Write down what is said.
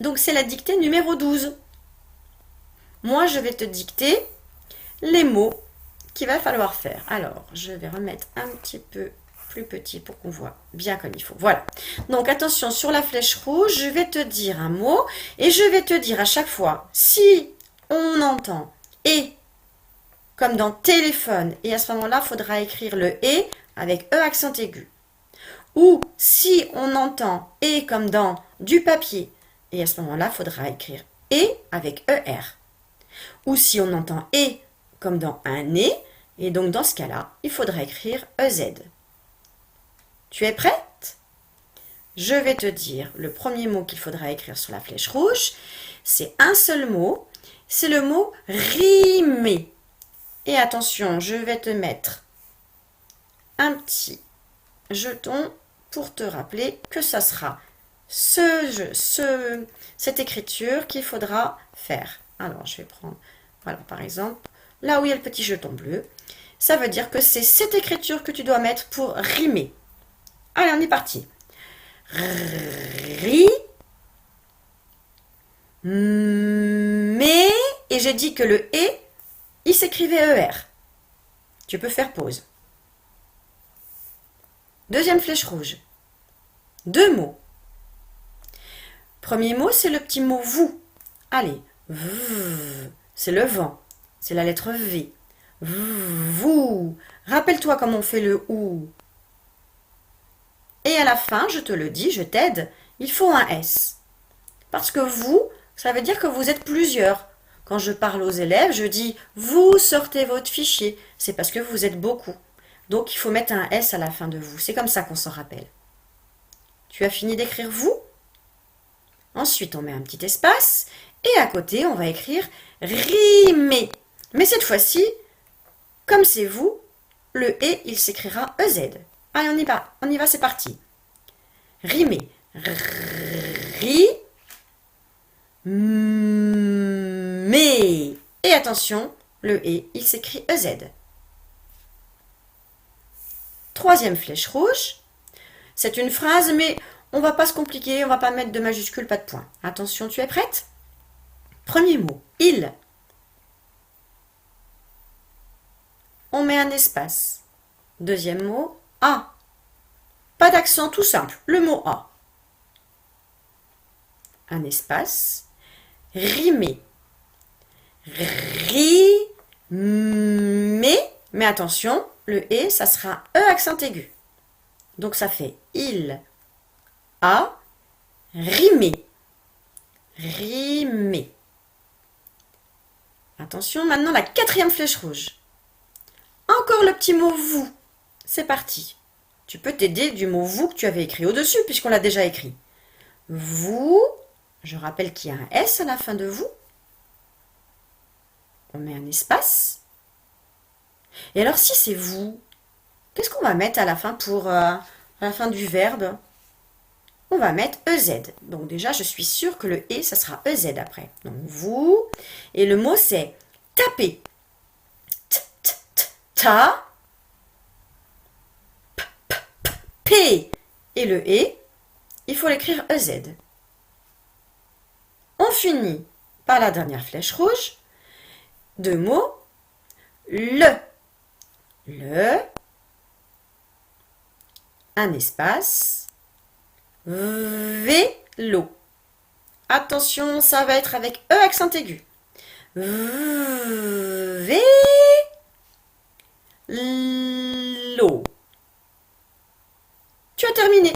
Donc c'est la dictée numéro 12. Moi, je vais te dicter les mots qu'il va falloir faire. Alors, je vais remettre un petit peu plus petit pour qu'on voit bien comme il faut. Voilà. Donc, attention, sur la flèche rouge, je vais te dire un mot et je vais te dire à chaque fois, si on entend « et » comme dans « téléphone » et à ce moment-là, il faudra écrire le « et » avec « e » accent aigu. Ou si on entend « et » comme dans « du papier » et à ce moment-là, il faudra écrire « et » avec « er ». Ou si on entend « et » comme dans un nez, et donc dans ce cas-là, il faudra écrire EZ. Tu es prête? Je vais te dire le premier mot qu'il faudra écrire sur la flèche rouge. C'est un seul mot, c'est le mot rimer. Et attention, je vais te mettre un petit jeton pour te rappeler que ça sera cette écriture qu'il faudra faire. Alors, je vais prendre, voilà, par exemple, là où il y a le petit jeton bleu, ça veut dire que c'est cette écriture que tu dois mettre pour rimer. Allez, on est parti. Ri, mais, et j'ai dit que le et, il s'écrivait ER. Tu peux faire pause. Deuxième flèche rouge. Deux mots. Premier mot, c'est le petit mot vous. Allez, c'est le vent, c'est la lettre V. Vous. Rappelle-toi comment on fait le OU. Et à la fin, je te le dis, je t'aide, il faut un S. Parce que vous, ça veut dire que vous êtes plusieurs. Quand je parle aux élèves, je dis vous sortez votre fichier. C'est parce que vous êtes beaucoup. Donc il faut mettre un S à la fin de vous. C'est comme ça qu'on s'en rappelle. Tu as fini d'écrire vous? Ensuite, on met un petit espace. Et à côté, on va écrire rimer. Mais cette fois-ci, comme c'est vous, le et, il s'écrira EZ. Allez, on y va, c'est parti. Rimer. Ri. Mais. Et attention, le et, il s'écrit EZ. Troisième flèche rouge. C'est une phrase, mais on va pas se compliquer, on va pas mettre de majuscule, pas de point. Attention, tu es prête? Premier mot, il. On met un espace. Deuxième mot, a. Pas d'accent, tout simple, le mot a. Un espace. Rimer. Rimer. Mais attention, le et, ça sera e accent aigu. Donc ça fait il a rimé. Rimé. Attention, maintenant la quatrième flèche rouge. Encore le petit mot vous. C'est parti. Tu peux t'aider du mot vous que tu avais écrit au-dessus puisqu'on l'a déjà écrit. Vous, je rappelle qu'il y a un S à la fin de vous. On met un espace. Et alors si c'est vous, qu'est-ce qu'on va mettre à la fin à la fin du verbe? On va mettre EZ. Donc déjà, je suis sûre que le et, ça sera EZ après. Donc vous, et le mot c'est taper. Ta, p, et le et, il faut l'écrire EZ. On finit par la dernière flèche rouge. Deux mots. Le, un espace, vélo. Attention, ça va être avec E accent aigu. Vélo. Tu as terminé.